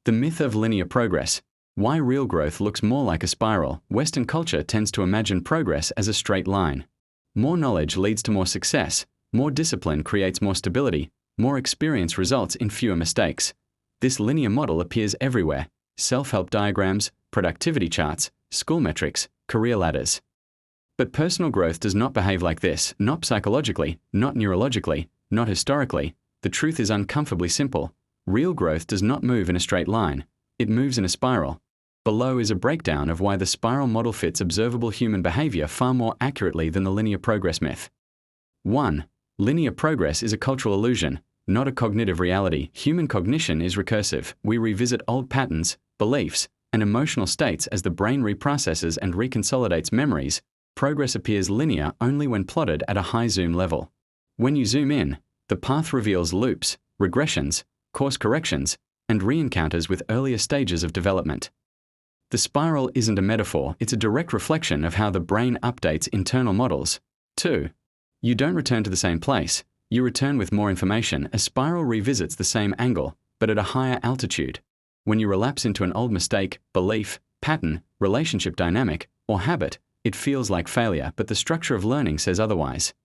The myth of linear progress. Why real growth looks more like a spiral. Western culture tends to imagine progress as a straight line. More knowledge leads to more success, more discipline creates more stability, more experience results in fewer mistakes. This linear model appears everywhere: self-help diagrams, productivity charts, school metrics, career ladders. But personal growth does not behave like this, not psychologically, not neurologically, not historically. The truth is uncomfortably simple. Real growth does not move in a straight line. It moves in a spiral. Below is a breakdown of why the spiral model fits observable human behavior far more accurately than the linear progress myth. 1. Linear progress is a cultural illusion, not a cognitive reality. Human cognition is recursive. We revisit old patterns, beliefs, and emotional states as the brain reprocesses and reconsolidates memories. Progress appears linear only when plotted at a high zoom level. When you zoom in, the path reveals loops, regressions, course corrections, and re-encounters with earlier stages of development. The spiral isn't a metaphor, it's a direct reflection of how the brain updates internal models. 2. You don't return to the same place, you return with more information. A spiral revisits the same angle, but at a higher altitude. When you relapse into an old mistake, belief, pattern, relationship dynamic, or habit, it feels like failure, but the structure of learning says otherwise.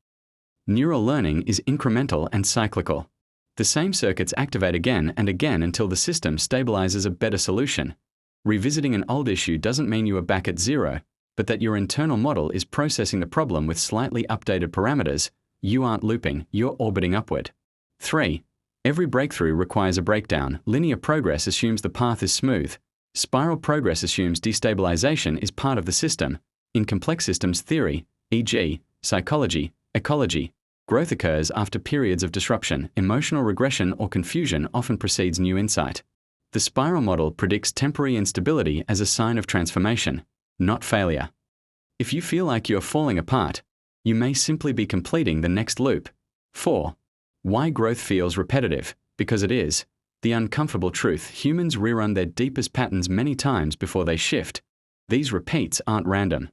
Neural learning is incremental and cyclical. The same circuits activate again and again until the system stabilizes a better solution. Revisiting an old issue doesn't mean you are back at zero, but that your internal model is processing the problem with slightly updated parameters. You aren't looping, you're orbiting upward. 3. Every breakthrough requires a breakdown. Linear progress assumes the path is smooth. Spiral progress assumes destabilization is part of the system. In complex systems theory, e.g., psychology, ecology, growth occurs after periods of disruption. Emotional regression or confusion often precedes new insight. The spiral model predicts temporary instability as a sign of transformation, not failure. If you feel like you're falling apart, you may simply be completing the next loop. 4. Why growth feels repetitive? Because it is. The uncomfortable truth: humans rerun their deepest patterns many times before they shift. These repeats aren't random.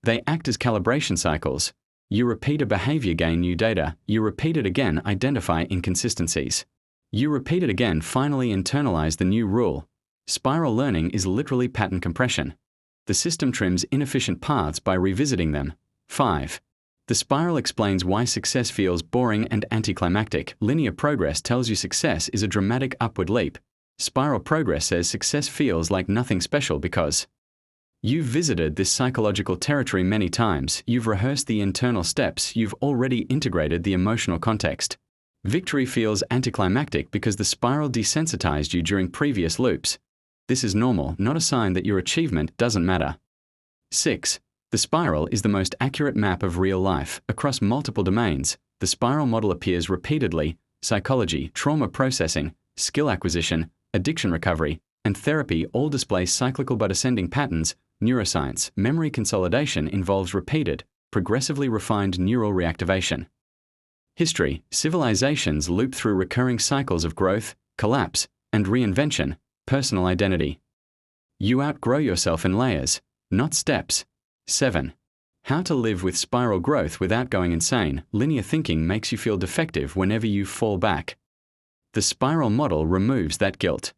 They act as calibration cycles. You repeat a behavior, gain new data. You repeat it again, identify inconsistencies. You repeat it again, finally internalize the new rule. Spiral learning is literally pattern compression. The system trims inefficient paths by revisiting them. 5. The spiral explains why success feels boring and anticlimactic. Linear progress tells you success is a dramatic upward leap. Spiral progress says success feels like nothing special because you've visited this psychological territory many times, you've rehearsed the internal steps, you've already integrated the emotional context. Victory feels anticlimactic because the spiral desensitized you during previous loops. This is normal, not a sign that your achievement doesn't matter. 6. The spiral is the most accurate map of real life. Across multiple domains, the spiral model appears repeatedly: psychology, trauma processing, skill acquisition, addiction recovery, and therapy all display cyclical but ascending patterns. Neuroscience, memory consolidation involves repeated, progressively refined neural reactivation. History, civilizations loop through recurring cycles of growth, collapse, and reinvention. Personal identity. You outgrow yourself in layers, not steps. 7. How to live with spiral growth without going insane. Linear thinking makes you feel defective whenever you fall back. The spiral model removes that guilt.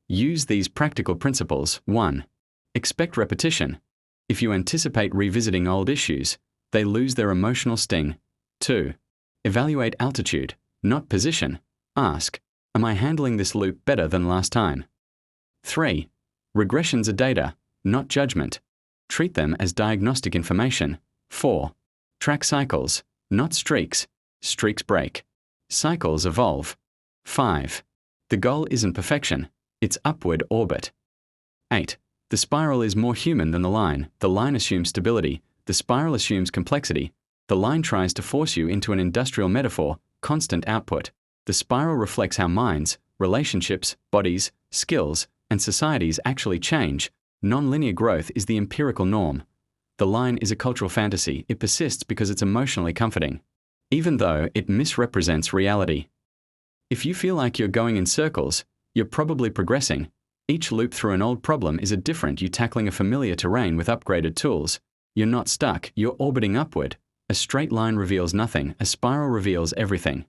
Use these practical principles. 1. Expect repetition. If you anticipate revisiting old issues, they lose their emotional sting. 2. Evaluate altitude, not position. Ask, am I handling this loop better than last time? 3. Regressions are data, not judgment. Treat them as diagnostic information. 4. Track cycles, not streaks. Streaks break. Cycles evolve. 5. The goal isn't perfection, it's upward orbit. 8. The spiral is more human than the line. The line assumes stability, the spiral assumes complexity. The line tries to force you into an industrial metaphor: constant output. The spiral reflects how minds, relationships, bodies, skills, and societies actually change. Nonlinear growth is the empirical norm. The line is a cultural fantasy. It persists because it's emotionally comforting, even though it misrepresents reality. If you feel like you're going in circles, you're probably progressing. Each loop through an old problem is a different you tackling a familiar terrain with upgraded tools. You're not stuck, you're orbiting upward. A straight line reveals nothing, a spiral reveals everything.